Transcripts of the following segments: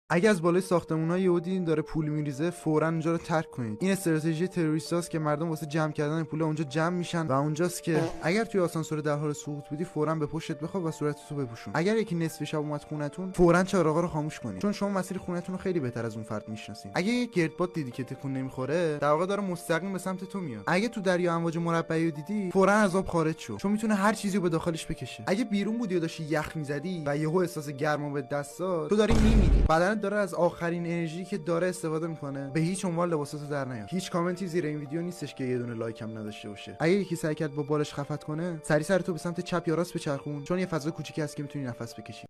اگه از بالای ساختمون‌ها یهو دیدین داره پول میریزه، فوراً اونجا رو ترک کنید. این استراتژی تروریستاست که مردم واسه جمع کردن پول اونجا جمع میشن و اونجاست که اگر توی آسانسور در حال سقوط بودی فوراً به پشتت بخواب و صورتتو بپوشون. اگر یکی نصف شب اومد خونتون، فوراً چراغا رو خاموش کنید، چون شما مسیر خونتون رو خیلی بهتر از اون فرد میشناسین. اگه یه گردباد دیدی که تکون نمیخوره، در واقع داره مستقیم به سمت تو میاد. اگه تو دریا امواج مربعی رو دیدی، فوراً از آب خارج شو، چون میتونه هر چیزی رو به داخلش بکشه. اگه بیرون بودی و داشتی یخ میزدی و یهو احساس گرما به دست داد، تو داری میمیری. بدنت داره از آخرین انرژی که داره استفاده میکنه. به هیچ عنوان لباساتو در نیار. هیچ کامنتی زیر این ویدیو نیستش که یه دونه لایک هم نداشته باشه. اگه یکی سعی کرد با بالش خفت کنه، سری سرتو به سمت چپ یا راست بچرخون، چون یه فضا کوچیکی هست که میتونی نفس بکشی.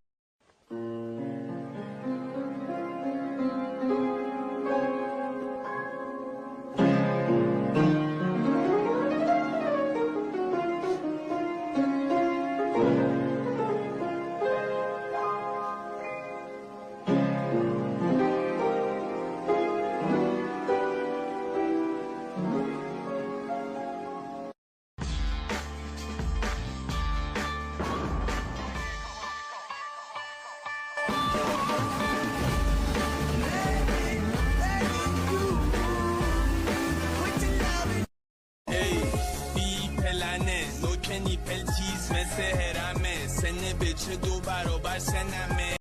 نوکنی پل چیز مثل هرمه سن بچه 2 برابر سنمه